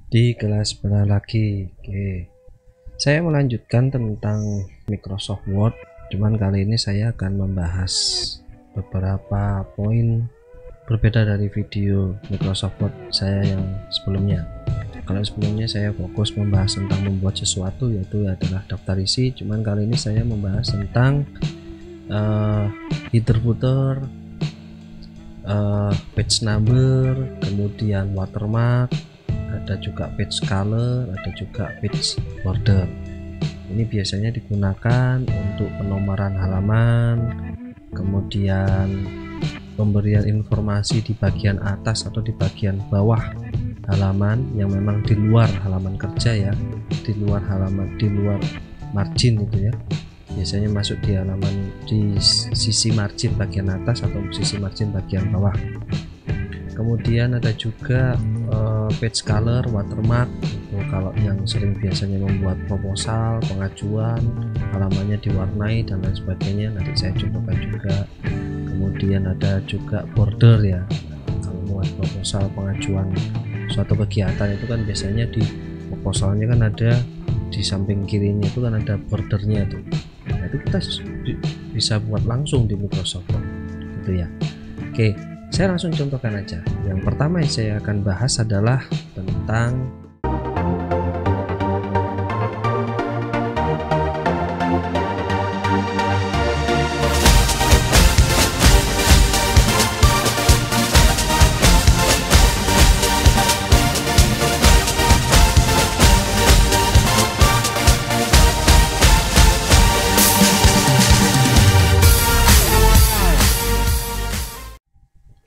Di kelas sebelah lagi. Oke, saya melanjutkan tentang Microsoft Word, cuman kali ini saya akan membahas beberapa poin berbeda dari video Microsoft Word saya yang sebelumnya. Kalau sebelumnya saya fokus membahas tentang membuat sesuatu, yaitu adalah daftar isi, cuman kali ini saya membahas tentang header footer, page number, kemudian watermark, ada juga page color, ada juga page border. Ini biasanya digunakan untuk penomoran halaman, kemudian pemberian informasi di bagian atas atau di bagian bawah halaman yang memang di luar halaman kerja ya, di luar halaman, di luar margin itu ya. Biasanya masuk di halaman di sisi margin bagian atas atau sisi margin bagian bawah. Kemudian ada juga page color, watermark itu kalau yang sering biasanya membuat proposal, pengajuan, halamannya diwarnai dan lain sebagainya, nanti saya contohkan juga. Kemudian ada juga border ya, kalau membuat proposal, pengajuan suatu kegiatan itu kan biasanya di proposalnya kan ada di samping kirinya itu kan ada bordernya tuh. Nah, itu kita bisa buat langsung di Microsoft Word gitu ya. Oke, saya langsung contohkan aja. Yang pertama yang saya akan bahas adalah tentang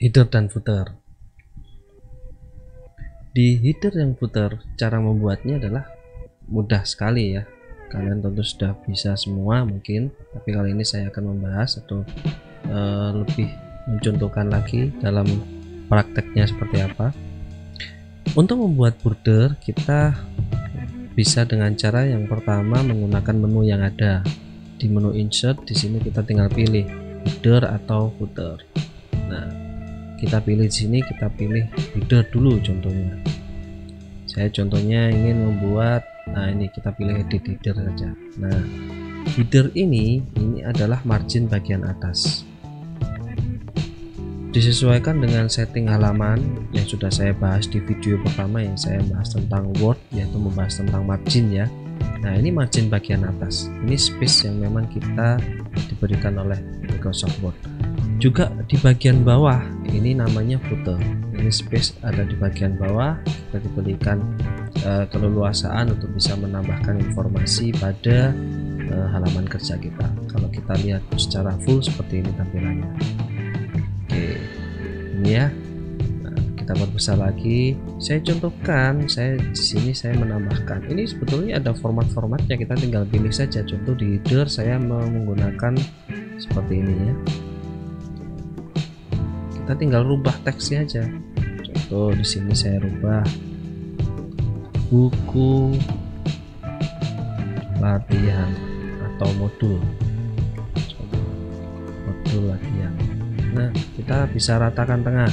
header dan footer. Di header dan footer, cara membuatnya adalah mudah sekali ya. Kalian tentu sudah bisa semua mungkin, tapi kali ini saya akan membahas atau lebih mencontohkan lagi dalam prakteknya seperti apa. Untuk membuat border, kita bisa dengan cara yang pertama menggunakan menu yang ada. Di menu insert, di sini kita tinggal pilih header atau footer. Nah, kita pilih di sini, kita pilih header dulu contohnya. Saya contohnya ingin membuat, nah ini kita pilih edit header saja. Nah, header ini adalah margin bagian atas. Disesuaikan dengan setting halaman yang sudah saya bahas di video pertama yang saya bahas tentang Word, yaitu membahas tentang margin ya. Nah, ini margin bagian atas. Ini space yang memang kita diberikan oleh Microsoft Word. Juga di bagian bawah ini namanya footer. Ini space ada di bagian bawah, kita diberikan keleluasaan untuk bisa menambahkan informasi pada halaman kerja kita. Kalau kita lihat secara full seperti ini tampilannya. Oke, ini ya. Nah, kita perbesar lagi. Saya contohkan, saya di sini saya menambahkan. Ini sebetulnya ada format-formatnya, kita tinggal pilih saja. Contoh di header saya menggunakan seperti ini ya. Kita tinggal rubah teksnya aja. Contoh di sini saya rubah buku latihan atau modul latihan. Nah, kita bisa ratakan tengah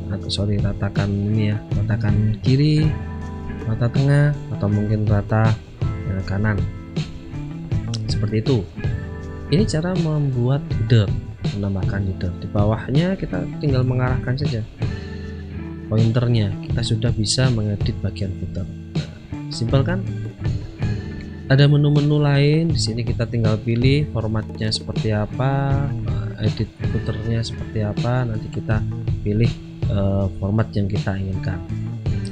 atau ratakan ini ya, ratakan kiri, rata tengah, atau mungkin rata kanan seperti itu. Ini cara membuat header, menambahkan header. Di bawahnya kita tinggal mengarahkan saja pointernya, kita sudah bisa mengedit bagian footer. Nah, simpel kan? Ada menu-menu lain di sini, kita tinggal pilih formatnya seperti apa, edit footernya seperti apa, nanti kita pilih format yang kita inginkan.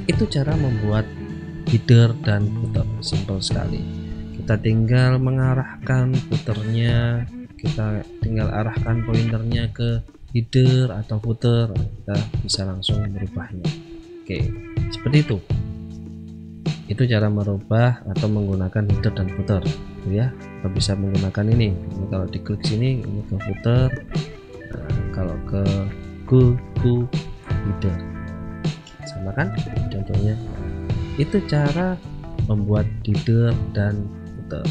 Itu cara membuat header dan footer, simpel sekali. Kita tinggal mengarahkan footernya, kita tinggal arahkan pointernya ke header atau footer, kita bisa langsung merubahnya. Oke, seperti itu. Itu cara merubah atau menggunakan header dan footer ya. Kita bisa menggunakan ini kalau diklik sini, ini ke footer. Nah, kalau ke header sama kan contohnya. Itu cara membuat header dan footer.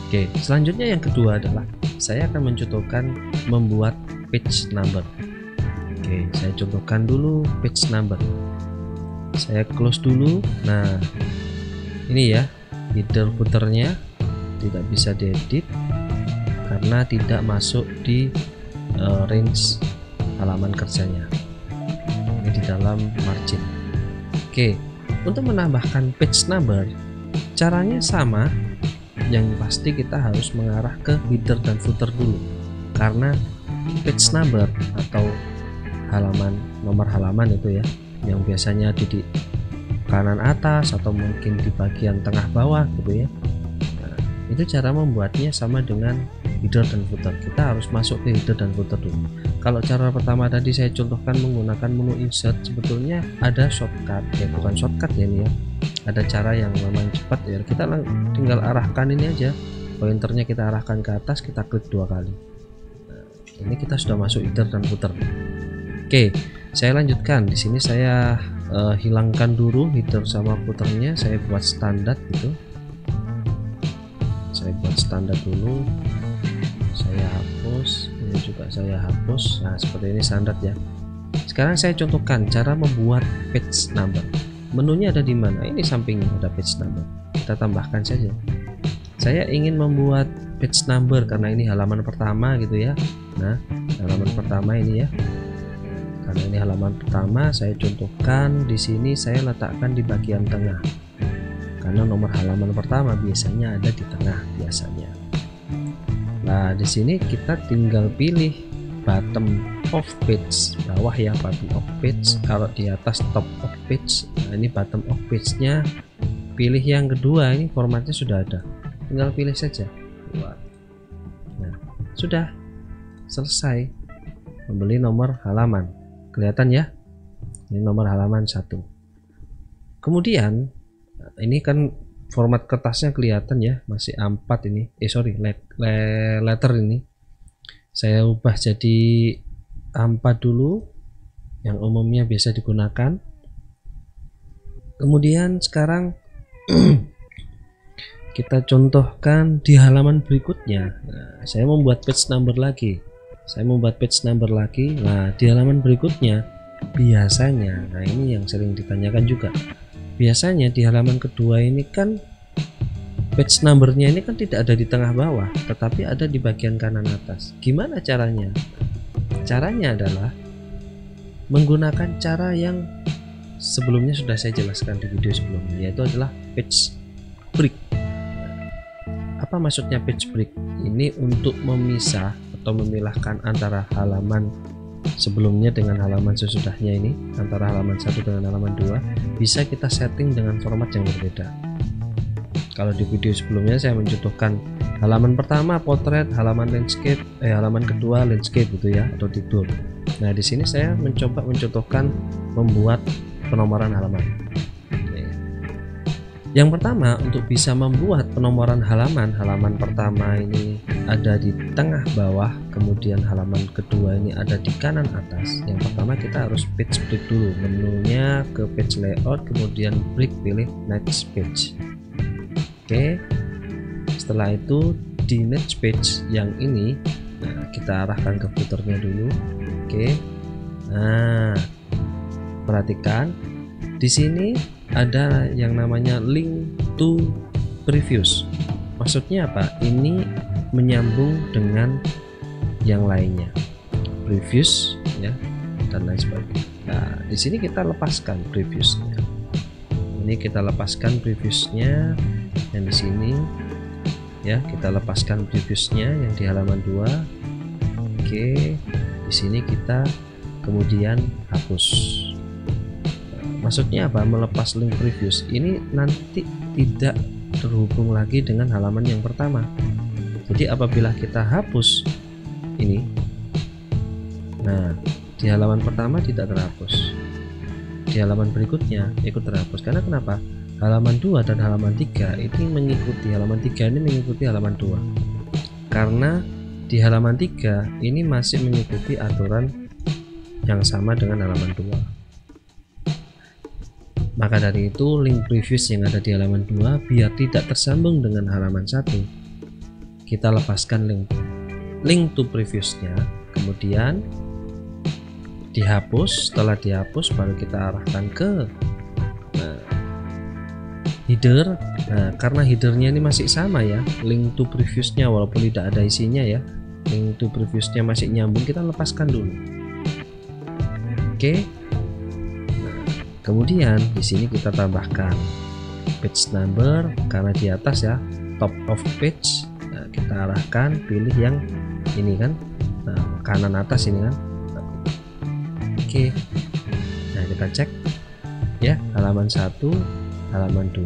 Oke, selanjutnya yang kedua adalah saya akan mencontohkan membuat page number. Oke, saya contohkan dulu page number. Saya close dulu. Nah, ini ya header footernya tidak bisa diedit karena tidak masuk di range halaman kerjanya. Ini di dalam margin. Oke, untuk menambahkan page number caranya sama. Yang pasti kita harus mengarah ke header dan footer dulu, karena page number atau nomor halaman itu ya, yang biasanya di kanan atas atau mungkin di bagian tengah bawah gitu ya. Nah, itu cara membuatnya sama dengan header dan footer. Kita harus masuk ke header dan footer dulu. Kalau cara pertama tadi saya contohkan menggunakan menu insert, sebetulnya ada shortcut ya, bukan shortcut ya ini ya, ada cara yang memang cepat ya, kita tinggal arahkan ini aja, pointernya kita arahkan ke atas, kita klik 2 kali. Nah, ini kita sudah masuk header dan footer. Oke, saya lanjutkan. Di sini saya hilangkan dulu header sama footernya, saya buat standar gitu. Saya buat standar dulu, saya hapus, ini juga saya hapus. Nah, seperti ini standar ya. Sekarang saya contohkan cara membuat page number. Menunya ada di mana? Ini sampingnya ada page number. Kita tambahkan saja. Saya ingin membuat page number karena ini halaman pertama gitu ya. Nah, halaman pertama ini ya. Karena ini halaman pertama, saya contohkan di sini saya letakkan di bagian tengah. Karena nomor halaman pertama biasanya ada di tengah biasanya. Nah, di sini kita tinggal pilih bottom of page, bawah ya bottom of page. Kalau di atas top of page. Nah, ini bottom of page-nya. Pilih yang kedua, ini formatnya sudah ada. Tinggal pilih saja. Nah, sudah selesai membeli nomor halaman. Kelihatan ya? Ini nomor halaman 1. Kemudian ini kan format kertasnya kelihatan ya, masih A4 ini. Letter ini. Saya ubah jadi A4 dulu, yang umumnya biasa digunakan. Kemudian sekarang kita contohkan di halaman berikutnya. Nah, saya membuat page number lagi. Nah, di halaman berikutnya biasanya, nah ini yang sering ditanyakan juga. Biasanya di halaman kedua ini kan page numbernya ini kan tidak ada di tengah bawah, tetapi ada di bagian kanan atas. Gimana caranya? Caranya adalah menggunakan cara yang sebelumnya sudah saya jelaskan di video sebelumnya, yaitu adalah page break. Apa maksudnya page break? Ini untuk memisah atau memilahkan antara halaman sebelumnya dengan halaman sesudahnya ini, antara halaman 1 dengan halaman 2 bisa kita setting dengan format yang berbeda. Kalau di video sebelumnya saya mencontohkan halaman pertama potret, halaman landscape, halaman kedua landscape gitu ya, atau tidur. Nah, di sini saya mencoba mencontohkan membuat penomoran halaman. Yang pertama, untuk bisa membuat penomoran halaman pertama ini ada di tengah bawah, kemudian halaman kedua ini ada di kanan atas. Yang pertama kita harus page break dulu, menunya ke page layout, kemudian break, pilih next page. Oke, setelah itu di next page yang ini, nah kita arahkan ke footernya dulu. Oke, nah perhatikan di sini ada yang namanya link to previous. Maksudnya apa? Ini menyambung dengan yang lainnya, previous ya, dan lain sebagainya. Nah, di sini kita lepaskan previousnya. Ini kita lepaskan previousnya yang di sini ya, kita lepaskan previousnya yang di halaman 2. Oke, di sini kita kemudian hapus. Maksudnya apa? Melepas link previous ini nanti tidak terhubung lagi dengan halaman yang pertama. Jadi apabila kita hapus ini, nah di halaman pertama tidak terhapus, di halaman berikutnya ikut terhapus. Karena kenapa? Halaman 2 dan halaman 3 ini mengikuti, halaman 3 ini mengikuti halaman 2, karena di halaman 3 ini masih mengikuti aturan yang sama dengan halaman 2. Maka dari itu link previous yang ada di halaman 2 biar tidak tersambung dengan halaman 1, kita lepaskan link to previousnya, kemudian dihapus. Setelah dihapus baru kita arahkan ke header. Nah, karena headernya ini masih sama ya, link to previousnya walaupun tidak ada isinya ya, link to previousnya masih nyambung, kita lepaskan dulu. Oke. Nah, kemudian di sini kita tambahkan page number karena di atas ya, top of page. Nah, kita arahkan, pilih yang ini kan, nah, kanan atas ini kan. Oke. Nah, kita cek ya, halaman 1, halaman 2.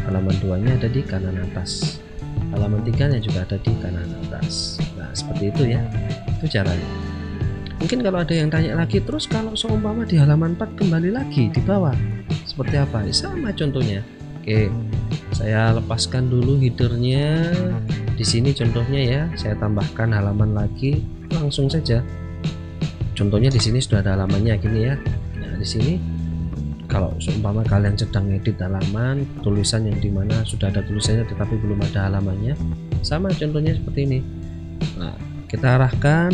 Halaman 2 nya ada di kanan atas, halaman 3 nya juga ada di kanan atas. Nah, seperti itu ya, itu caranya. Mungkin kalau ada yang tanya lagi, terus kalau seumpama di halaman 4 kembali lagi di bawah seperti apa? Sama contohnya. Oke, saya lepaskan dulu headernya. Di sini contohnya ya, saya tambahkan halaman lagi, langsung saja. Contohnya di sini sudah ada halamannya gini ya. Nah, di sini kalau seumpama kalian sedang edit halaman, tulisan yang dimana sudah ada tulisannya tetapi belum ada halamannya, sama contohnya seperti ini. Nah, kita arahkan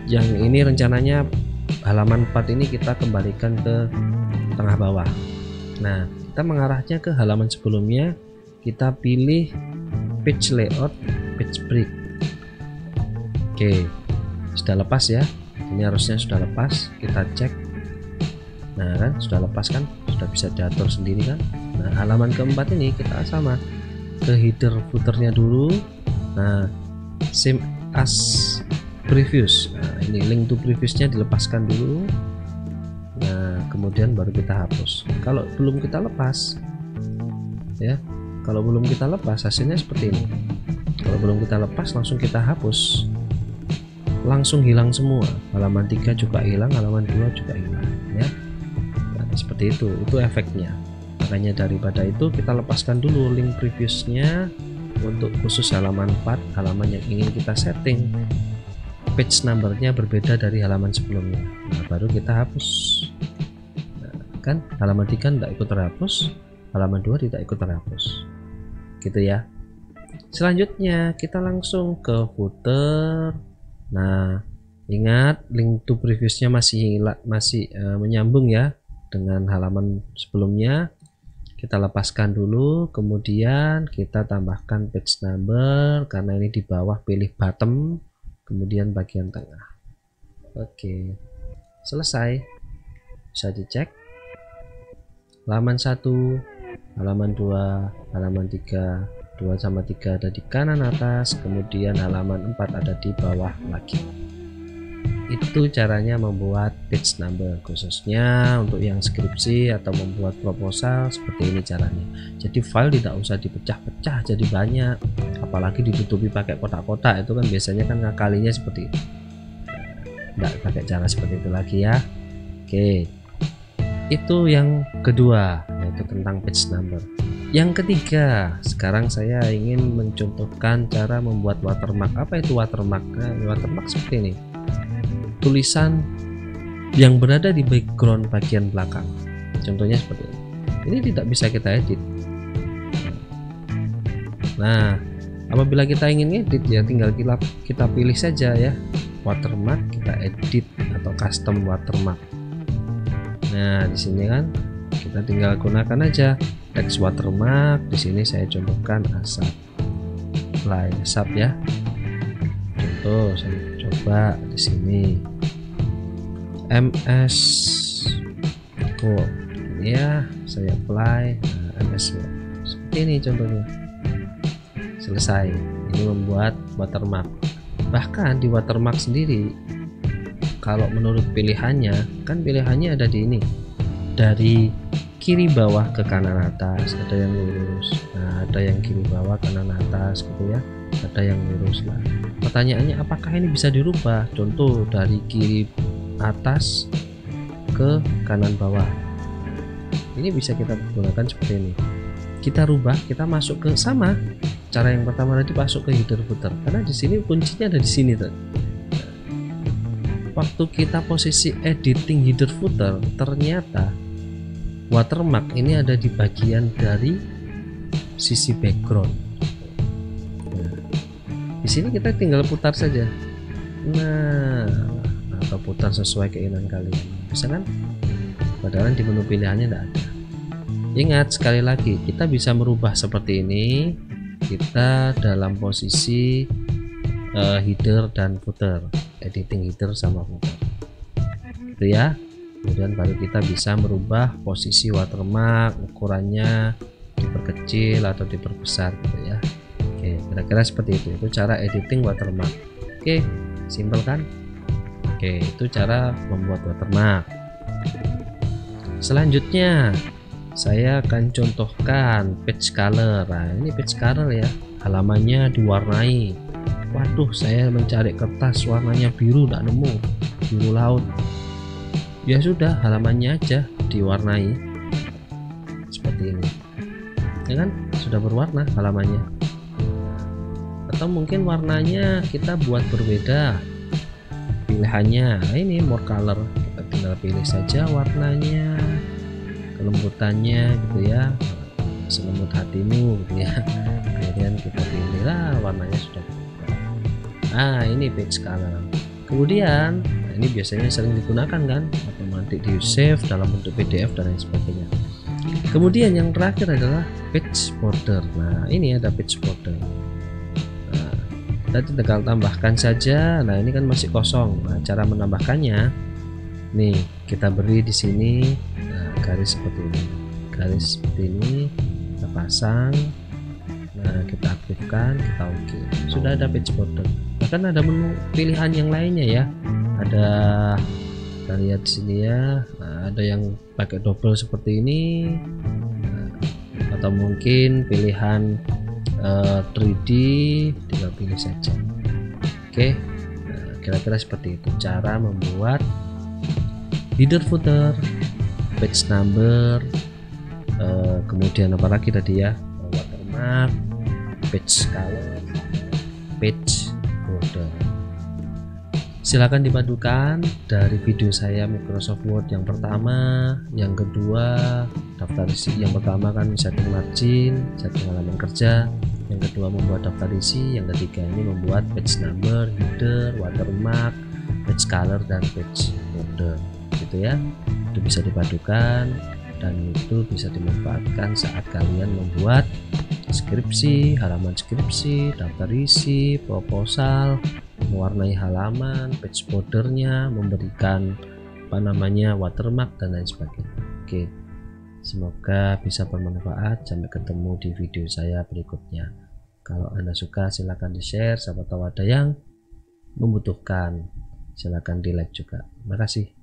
yang ini, rencananya halaman 4 ini kita kembalikan ke tengah bawah. Nah, kita mengarahnya ke halaman sebelumnya, kita pilih page layout, page break. Oke, sudah lepas ya, ini harusnya sudah lepas. Kita cek. Nah kan, sudah lepas kan, sudah bisa diatur sendiri kan. Nah, halaman keempat ini kita sama ke header footernya dulu. Nah, same as previous. Nah, ini link to previousnya dilepaskan dulu. Nah, kemudian baru kita hapus. Kalau belum kita lepas ya, kalau belum kita lepas hasilnya seperti ini. Kalau belum kita lepas langsung kita hapus, langsung hilang semua. Halaman 3 juga hilang, halaman 2 juga hilang ya. Nah, seperti itu efeknya. Makanya daripada itu kita lepaskan dulu link previousnya untuk khusus halaman 4, halaman yang ingin kita setting page numbernya berbeda dari halaman sebelumnya. Nah, baru kita hapus. Nah, kan halaman 3 tidak ikut terhapus, halaman 2 tidak ikut terhapus gitu ya. Selanjutnya kita langsung ke footer. Nah, ingat link to previousnya masih menyambung ya dengan halaman sebelumnya. Kita lepaskan dulu, kemudian kita tambahkan page number karena ini di bawah, pilih bottom, kemudian bagian tengah. Oke, selesai. Bisa dicek halaman 1, halaman 2, halaman 3, 2 sama 3 ada di kanan atas, kemudian halaman 4 ada di bawah lagi. Itu caranya membuat page number, khususnya untuk yang skripsi atau membuat proposal. Seperti ini caranya. Jadi file tidak usah dipecah-pecah jadi banyak, apalagi ditutupi pakai kotak-kotak. Itu kan biasanya kan ngakalinya seperti itu. Nggak pakai cara seperti itu lagi ya. Oke, itu yang kedua, yaitu tentang page number. Yang ketiga, sekarang saya ingin mencontohkan cara membuat watermark. Apa itu watermark? Nah, watermark seperti ini, tulisan yang berada di background bagian belakang. Contohnya seperti ini. Ini tidak bisa kita edit. Nah, apabila kita ingin edit ya tinggal kita pilih saja ya, watermark, kita edit atau custom watermark. Nah, di sini kan kita tinggal gunakan aja text watermark. Di sini saya contohkan ASAP, apply ASAP ya. Contoh saya coba di sini MS Word ini ya, saya apply. Nah, MS Word seperti ini contohnya. Selesai. Ini membuat watermark. Bahkan di watermark sendiri, kalau menurut pilihannya, kan pilihannya ada di ini, dari kiri bawah ke kanan atas, ada yang lurus. Nah, ada yang kiri bawah kanan atas gitu ya, ada yang lurus. Lah, pertanyaannya apakah ini bisa dirubah? Contoh dari kiri atas ke kanan bawah, ini bisa kita gunakan seperti ini. Kita rubah, kita masuk ke sama cara yang pertama tadi, masuk ke header footer, karena di sini kuncinya ada di sini tuh. Waktu kita posisi editing header footer, ternyata watermark ini ada di bagian dari sisi background. Di sini kita tinggal putar saja, nah atau putar sesuai keinginan kalian, bisa kan? Padahal di menu pilihannya tidak ada. Ingat sekali lagi, kita bisa merubah seperti ini. Kita dalam posisi header dan footer, editing header sama footer, gitu ya. Kemudian baru kita bisa merubah posisi watermark, ukurannya diperkecil atau diperbesar, gitu ya. Oke, kira-kira seperti itu cara editing watermark. Oke, simpel kan? Oke, itu cara membuat watermark. Selanjutnya saya akan contohkan page color. Nah, ini page color ya, halamannya diwarnai. Waduh, saya mencari kertas warnanya biru tidak nemu, biru laut. Ya sudah, halamannya aja diwarnai seperti ini, ya kan? Sudah berwarna halamannya. Atau mungkin warnanya kita buat berbeda pilihannya. Nah, ini more color, kita tinggal pilih saja warnanya, kelembutannya, gitu ya, selembut hatimu, gitu ya. Kemudian kita pilihlah warnanya sudah berubah. Nah, ini page color. Kemudian ini biasanya sering digunakan kan, atau nanti di save dalam bentuk PDF dan lain sebagainya. Kemudian yang terakhir adalah page border. Nah, ini ada page border. Kita tinggal tambahkan saja. Nah, ini kan masih kosong. Nah, cara menambahkannya nih, kita beri di sini garis seperti ini, garis seperti ini kita pasang. Nah, kita aktifkan, kita oke. Sudah ada page border. Bahkan ada menu pilihan yang lainnya ya. Ada, kita lihat di sini ya. Nah, ada yang pakai double seperti ini, atau mungkin pilihan 3D, tinggal pilih saja. Oke, nah, kira-kira seperti itu cara membuat header, footer, page number, kemudian apa lagi tadi ya, watermark, page color, page border. Silahkan dipadukan dari video saya Microsoft Word yang pertama, yang kedua daftar isi. Yang pertama kan setting margin, setting halaman kerja, yang kedua membuat daftar isi, yang ketiga ini membuat page number, header, watermark, page color, dan page border, gitu ya. Itu bisa dipadukan dan itu bisa dimanfaatkan saat kalian membuat skripsi, halaman skripsi, daftar isi, proposal, mewarnai halaman, page bordernya, memberikan watermark dan lain sebagainya. Oke, semoga bisa bermanfaat. Sampai ketemu di video saya berikutnya. Kalau Anda suka silahkan di share, siapa tahu ada yang membutuhkan. Silahkan di like juga. Terima kasih.